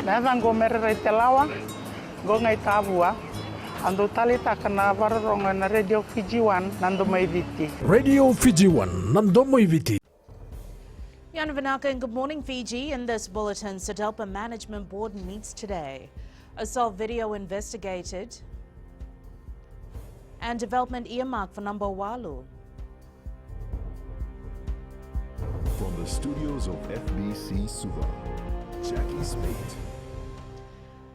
Nango merere te lawa, go ngai tavua, ando talita kana vararonga na Radio Fiji One, nando maiviti. Radio Fiji One, nando maiviti. Jan Vanaka and good morning, Fiji. In this bulletin, SADALPA Management Board meets today. Assault video investigated and development earmark for Nambo Walu. From the studios of FBC Suva, Jackie Spate.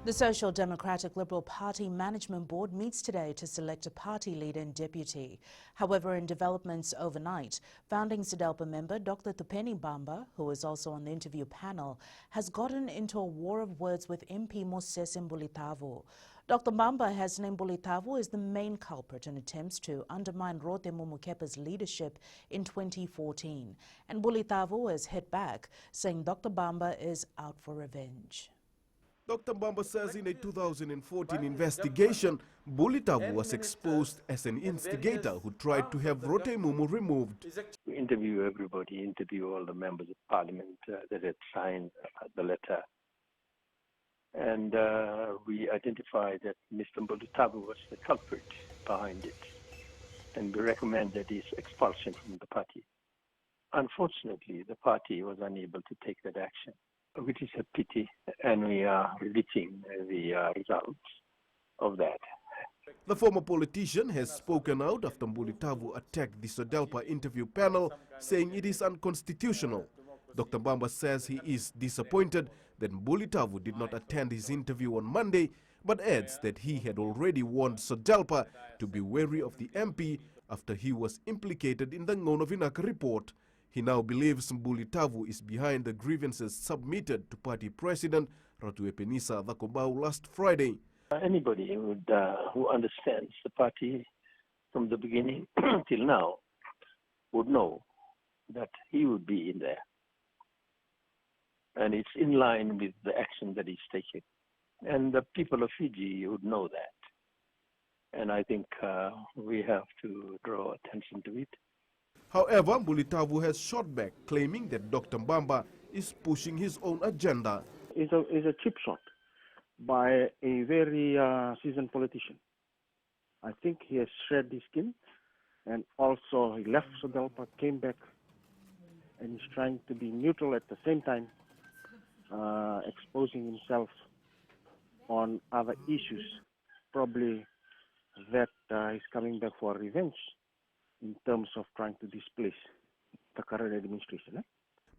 The Social Democratic Liberal Party Management Board meets today to select a party leader and deputy. However, in developments overnight, founding SADALPA member Dr. Tupeni Bamba, who is also on the interview panel, has gotten into a war of words with MP Moses Mbulitavu. Dr. Bamba has named Mbulitavu as the main culprit in attempts to undermine Rote Mumukepa's leadership in 2014. And Mbulitavu has hit back, saying Dr. Bamba is out for revenge. Dr. Bamba says in a 2014 investigation, Mbulitavu was exposed as an instigator who tried to have Rote Mumu removed. We interview everybody, interview all the members of parliament that had signed the letter. And we identified that Mr. Mbulitavu was the culprit behind it. And we recommended his expulsion from the party. Unfortunately, the party was unable to take that action, which is a pity, and we are reaching the results of that. The former politician has spoken out after Mbulitavu attacked the SADALPA interview panel, saying it is unconstitutional. Dr. Bamba says he is disappointed that Mbulitavu did not attend his interview on Monday, but adds that he had already warned SADALPA to be wary of the MP after he was implicated in the Ngono Vinaka report. He now believes Mbulitavu is behind the grievances submitted to party president Ratu Epenisa Vakobau last Friday. Anybody who understands the party from the beginning till now would know that he would be in there. And it's in line with the action that he's taking. And the people of Fiji would know that. And I think we have to draw attention to it. However, Mbulitavu has shot back, claiming that Dr. Bamba is pushing his own agenda. It's a cheap shot by a very seasoned politician. I think he has shed his skin, and also he left SADALPA, came back, and he's trying to be neutral at the same time, exposing himself on other issues. Probably that he's coming back for revenge in terms of trying to displace the current administration.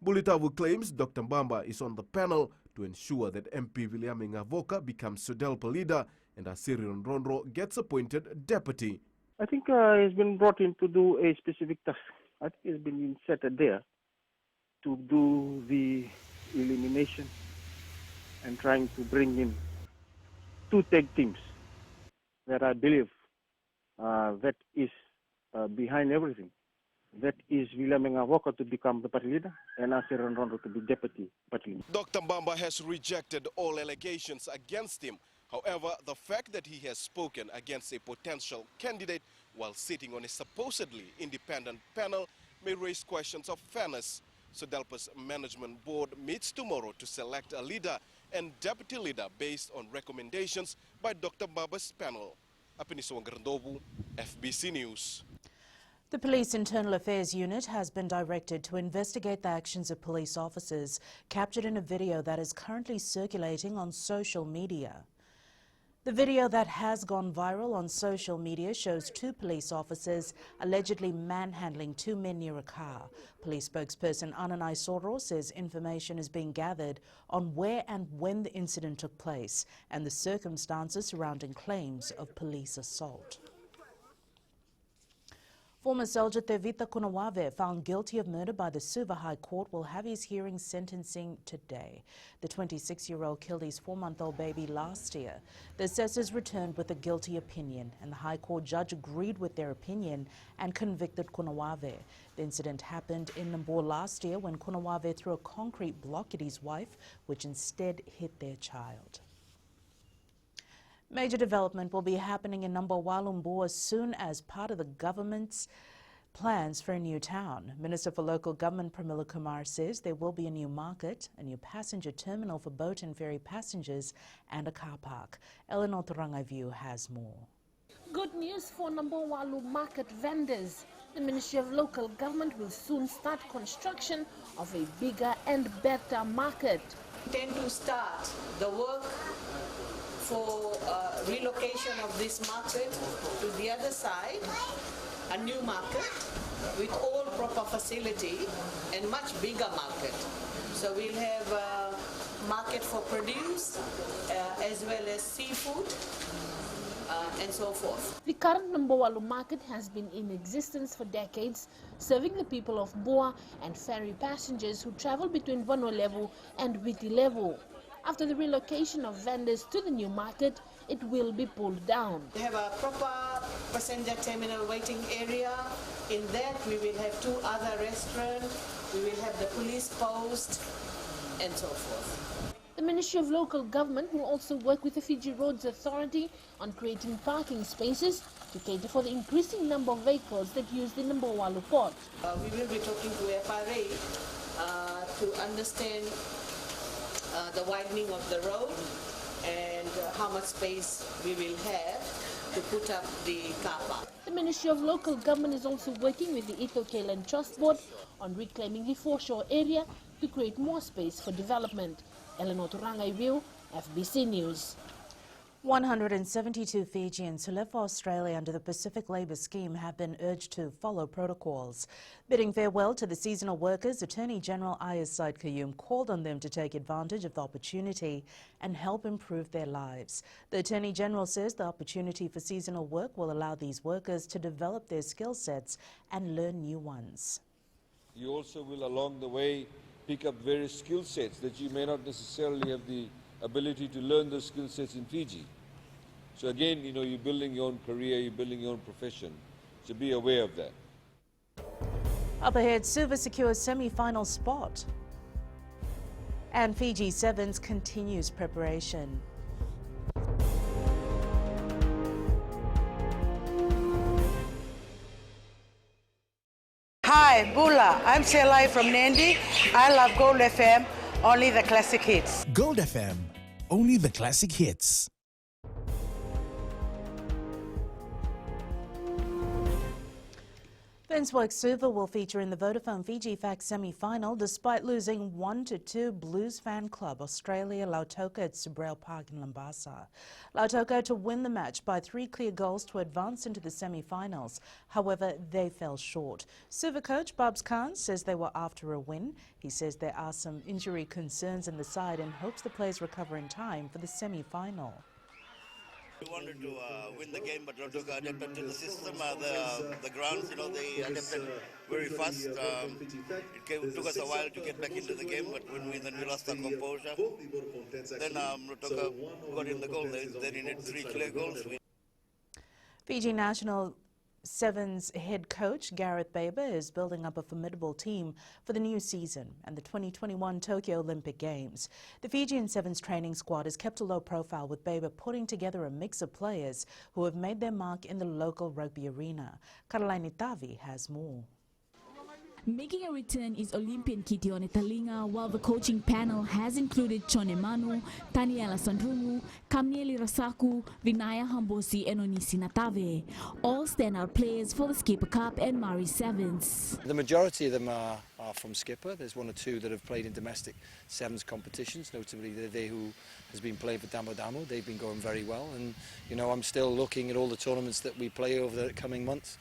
Mbulitavu claims Dr. Bamba is on the panel to ensure that MP William Ngavoka becomes SADALPA leader and Asiri Rondro gets appointed deputy. I think he's been brought in to do a specific task. I think he's been set there to do the elimination and trying to bring in two tag teams that I believe that is behind everything. That is William Ngavoka to become the party leader and Asir Rondro to be deputy party leader. Dr. Bamba has rejected all allegations against him. However, the fact that he has spoken against a potential candidate while sitting on a supposedly independent panel may raise questions of fairness. SADALPA's management board meets tomorrow to select a leader and deputy leader based on recommendations by Dr. Bamba's panel. Apiniso Ngrandobu, FBC News. The Police Internal Affairs Unit has been directed to investigate the actions of police officers captured in a video that is currently circulating on social media. The video that has gone viral on social media shows two police officers allegedly manhandling two men near a car. Police spokesperson Ananai Soro says information is being gathered on where and when the incident took place and the circumstances surrounding claims of police assault. Former soldier Tevita Kunawave, found guilty of murder by the Suva High Court, will have his hearing sentencing today. The 26-year-old killed his 4-month-old baby last year. The assessors returned with a guilty opinion, and the High Court judge agreed with their opinion and convicted Kunawave. The incident happened in Nambour last year when Kunawave threw a concrete block at his wife, which instead hit their child. Major development will be happening in Nambour Walumbu as soon as part of the government's plans for a new town. Minister for Local Government Pramila Kumar says there will be a new market, a new passenger terminal for boat and ferry passengers, and a car park. Eleanor Turangaiviu has more. Good news for Nambowalu market vendors. The Ministry of Local Government will soon start construction of a bigger and better market. We intend to start the work for relocation of this market to the other side, a new market with all proper facility and much bigger market. So we'll have a market for produce as well as seafood and so forth. The current Nambowalu market has been in existence for decades, serving the people of Boa and ferry passengers who travel between Vanolevu and Witilevu. After the relocation of vendors to the new market, it will be pulled down. We have a proper passenger terminal waiting area. In that we will have 2 other restaurants, we will have the police post and so forth. The Ministry of Local Government will also work with the Fiji Roads Authority on creating parking spaces to cater for the increasing number of vehicles that use the Nambowalu port. We will be talking to FRA to understand the widening of the road and how much space we will have to put up the car park. The Ministry of Local Government is also working with the Ethel Land Trust Board on reclaiming the foreshore area to create more space for development. Eleanor Turangaiviu, FBC News. 172 Fijians who live for Australia under the Pacific Labour Scheme have been urged to follow protocols. Bidding farewell to the seasonal workers, Attorney General Ayaz Said Qayyum called on them to take advantage of the opportunity and help improve their lives. The Attorney General says the opportunity for seasonal work will allow these workers to develop their skill sets and learn new ones. You also will along the way pick up various skill sets that you may not necessarily have the ability to learn those skill sets in Fiji. So again, you know, you're building your own career, you're building your own profession. So be aware of that. Up ahead, Suva secures semi-final spot. And Fiji Sevens continues preparation. Hi, Bula. I'm Selai from Nandi. I love Gold FM, only the classic hits. Gold FM, only the classic hits. Finsburg Suva will feature in the Vodafone Fiji Fax semi-final despite losing 1-2 Blues fan club Australia Lautoka at Subrel Park in Lambasa. Lautoka to win the match by 3 clear goals to advance into the semi-finals. However, they fell short. Suva coach Babs Khan says they were after a win. He says there are some injury concerns in the side and hopes the players recover in time for the semi-final. We wanted to win the game, but Lautoka adapted to the system. The grounds, you know, they adapted very fast. It took us a while to get back into the game, but when we lost our composure. Then Lautoka got in the goal. They needed 3 clear goals. Fiji National Sevens head coach Gareth Baber is building up a formidable team for the new season and the 2021 Tokyo Olympic Games. The Fijian Sevens training squad has kept a low profile, with Baber putting together a mix of players who have made their mark in the local rugby arena. Karolaini Tavi has more. Making a return is Olympian Kitione Talinga, while the coaching panel has included Chone Manu, Taniela Sandrungu, Kamnieli Rasaku, Vinaya Hambosi and Onisi Natave. All standout players for the Skipper Cup and Mari Sevens. The majority of them are from Skipper. There's 1 or 2 that have played in domestic Sevens competitions, notably they who has been playing for Damo Damo. They've been going very well, and you know, I'm still looking at all the tournaments that we play over the coming months.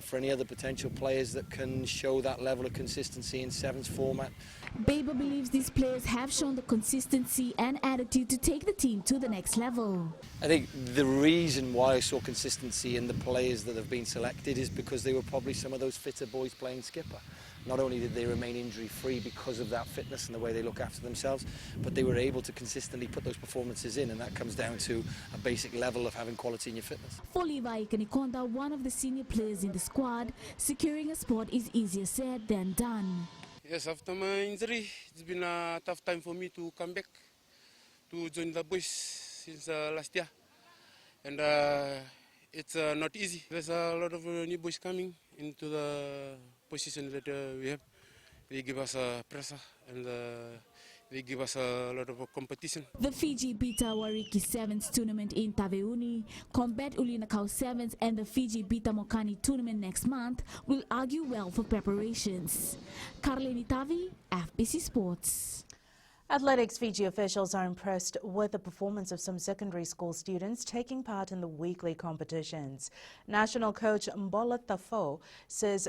For any other potential players that can show that level of consistency in Sevens format. Baber believes these players have shown the consistency and attitude to take the team to the next level. I think the reason why I saw consistency in the players that have been selected is because they were probably some of those fitter boys playing Skipper. Not only did they remain injury-free because of that fitness and the way they look after themselves, but they were able to consistently put those performances in, and that comes down to a basic level of having quality in your fitness. For Levi Kanikonda, one of the senior players in the squad, securing a spot is easier said than done. Yes, after my injury, it's been a tough time for me to come back to join the boys since last year. And It's not easy. There's a lot of new boys coming into the position that we have. They give us pressure and they give us a lot of competition. The Fiji Beta Wariki Sevens tournament in Taveuni, Combat Ulinakau Sevens and the Fiji Beta Mokani tournament next month will argue well for preparations. Karleni Tavi, FBC Sports. Athletics Fiji officials are impressed with the performance of some secondary school students taking part in the weekly competitions. National coach Mbola Tafo says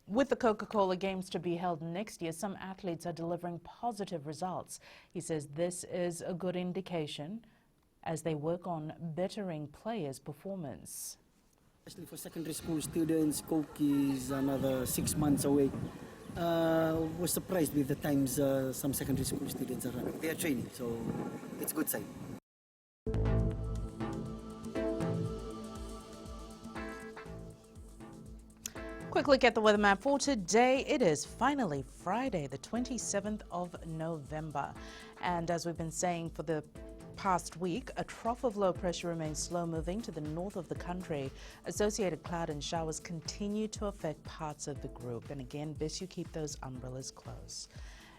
with the Coca-Cola Games to be held next year, some athletes are delivering positive results. He says this is a good indication as they work on bettering players' performance. Especially for secondary school students, Coke is another 6 months away. Was surprised with the times some secondary school students are running. They are training, so it's a good sign. Quick look at the weather map for today. It is finally Friday, the 27th of November. And as we've been saying for the past week, a trough of low pressure remains slow moving to the north of the country. Associated cloud and showers continue to affect parts of the group. And again, best you keep those umbrellas close.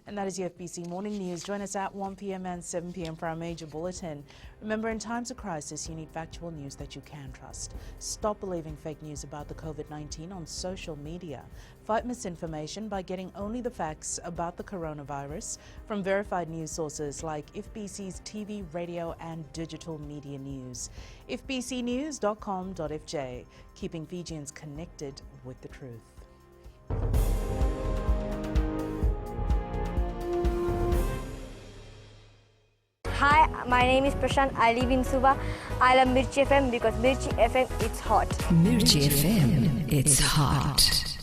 And that is your FBC Morning News. Join us at 1 p.m. and 7 p.m. for our major bulletin. Remember, in times of crisis, you need factual news that you can trust. Stop believing fake news about the COVID-19 on social media. Fight misinformation by getting only the facts about the coronavirus from verified news sources like FBC's TV, radio and digital media news. FBCnews.com.fj, keeping Fijians connected with the truth. Hi, my name is Prashant. I live in Suva. I love Mirchi FM because Mirchi FM, it's hot. Mirchi FM, it's hot.